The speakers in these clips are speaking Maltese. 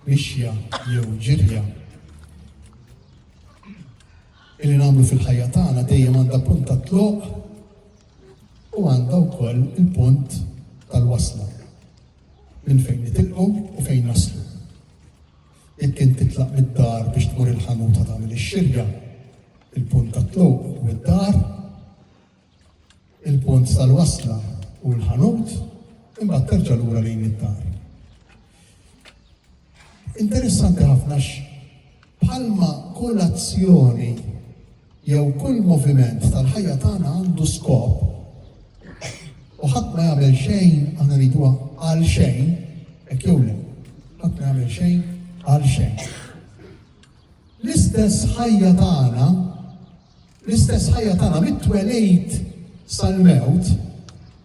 mixja jew ġirja illi nagħmlu fil-ħajja tagħna dejjem għandha punt ta' tluq u għandha wkoll il-punt tal-wasla minn fejn nitilqu u fejn naslu. Jekk inti titlaq mid-dar biex tmur il-ħanuta tagħmel ix-xirja, il-punt ta' tluq u id-dar, il-punt tal-wasla u l-ħanut, imbagħad terġa' lura lejn id-dar. Interessanti ħafna bħalma kull azzjoni jew kull moviment tal-ħajja tagħna għandu skop u ħadd ma jagħmel xejn aħna ngħiduha għal xejn, hekk jew le, ħadd ma jagħmel xejn għal xejn. L-istess ħajja tagħna mit-twelejt sal-mewt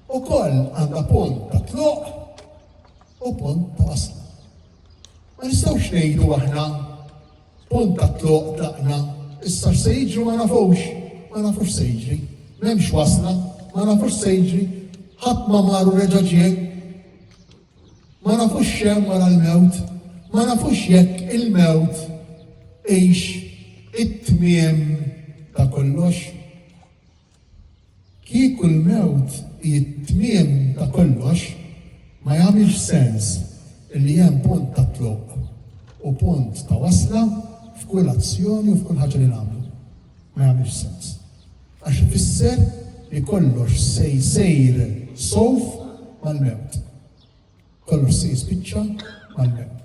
ukoll għandha punt ta' tluq u punt ta' wasla. Ma nistgħux ngħidu aħna punt ta' tluq tlaqna, issa se jiġru ma nafux se jiġri, m'hemmx wasla, ma nafux se jiġri, ħadd ma maru reġa' ġie, ma nafux xemm wara l-mewt, ma nafux jekk il-mewt hix it-tmiem ta' kollox. Kieku l-mewt it-tmiem ta' kollox ma jagħmilx sens illi hemm punt ta' tluq u punt ta' wasla f'kull azzjoni u f'kull ħaġa li nagħmlu. Ma jagħmilx sens. Għax ifisser li kollox se jsejr sowf mal-mewt. Kollox se jispiċċa mal-mewt.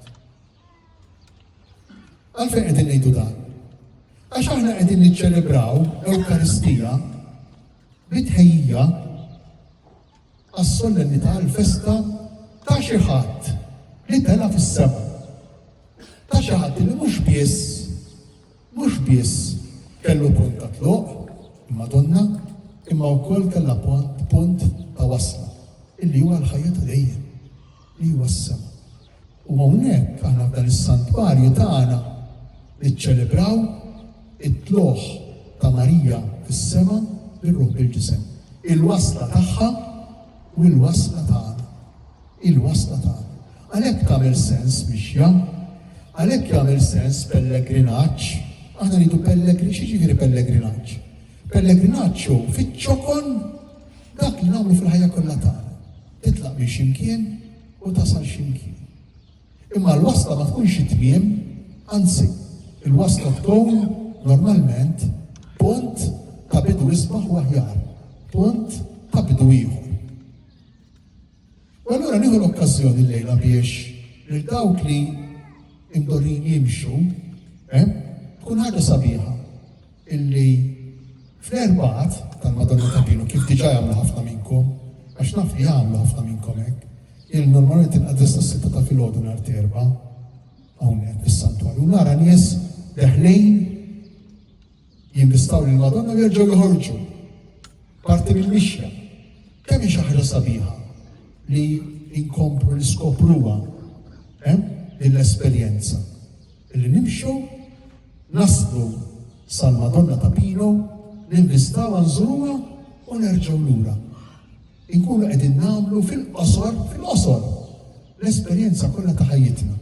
Għalfejn qegħdin ngħidu dan? Għax aħna qegħdin niċċelebraw Ewkaristija bitħejja għas-solennità għall-festa ta' xi ħadd li tela fis-sema. Ta' xi ħadd li mhux biss kellu punt ta' tluq, Madonna, imma wkoll kellha punt ta' wasla, illi huwa l-ħajja ta' dejjem, li huwa s-sema. U hawnhekk aħna f'dan is-santwarju tagħna niċċelebraw it-tluq ta' Marija fis-sema bir-ruħ bil-ġisem. Il-wasla tagħha u l-wasla tagħna. Il-wasla tagħna. Għalhekk tagħmel sens mixja, għalhekk jagħmel sens pellegrinaġġ, aħna nidu x'jiġifieri pellegrinaġġ? Pellegrinaġġ hu fiċ-ċokon dak li nagħmlu fil-ħajja kollha tagħna. Titlaq minn x'imkien u tasal x'imkien. Imma l-wasla ma tkunx it-tmiem, anzi, il-wasla tkun normalment punt ta' bidu isbaħ u aħjar, punt ta' bidu ieħor. U allura nieħu l-okkażjoni llejla biex lil dawk li imdorrin jimxu, tkun ħaġa sabiħa illi fl-erbaqat tal-Madonna ta' Pino kif diġà jagħmlu ħafna minnkom, għax naf li jagħmlu ħafna minnkom hekk, il-normalment inqaddis tas-sitta ta' filgħodu nhar t-erba' hawnhekk fis-santwarju. Nara nies deħlejn jinbistaw lill-Madonna u jerġgħu joħorġu parti mill-mixja. Kemm hi xi ħaġa sabiħa li inkomplu niskopruha l-esperjenza. Illi nimxu, naslu sal-Madonna ta' Pino, ninbistaw nżuruha u nerġgħu lura. Inkunu qegħdin nagħmlu fil-qosor l-esperjenza kollha ta' ħajjitna.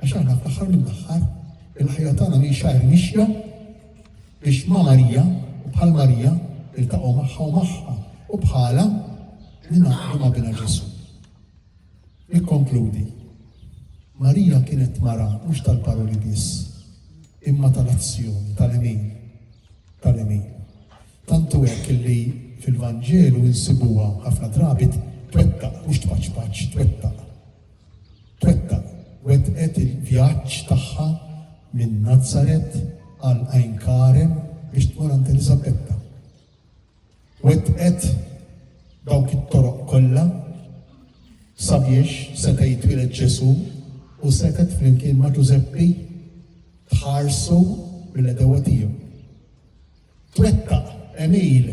Għax aħna fl-aħħar mill-aħħar il-ħajja tagħna mhix mixja biex ma' Marija u bħal Marija iltaqgħu magħha u magħha u bħala li naqgħu ma' bina Ġesu. Nikkonkludi. Marija kienet mara mhux tal-paroli biss, imma tal-azzjoni, tal-emin. Tantu hekk illi fil-Vanġelu insibuha ħafna drabi twettaq, mhux tpaċpaċ, twettaq. Wettqet il-vjaġġ tagħha minn Nazaret għal Għajn Karem biex tmur għand Elisabetta. Wettqet dawk it-toroq kollha sabiex seta' jitwiled Ġesu u setet flimkien ma' Ġuseppi tħarsu mill-edewa tiegħu. Twettaq emil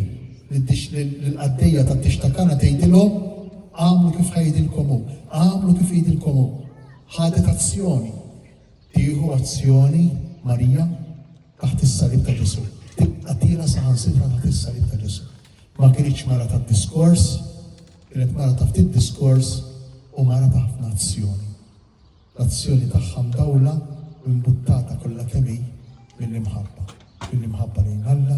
l-qaddejja tat-tixtakana tgħidilhom għamlu kif ħajdilkom hu, għamlu kif jgħidilkom hu. Ħadet azzjoni, tieħu azzjoni Marija taħt is-salib ta' Ġesu. Tibqa' saħansitra taħt is-salib ta' Ġesu. Ma kienx mara tad-diskors, kienet mara ta' ftit diskors u mara ta' ħafna azzjoni. l-azzjoni tagħha mdawla u mbuttata kollha kemm hi mill-imħabba lejn Alla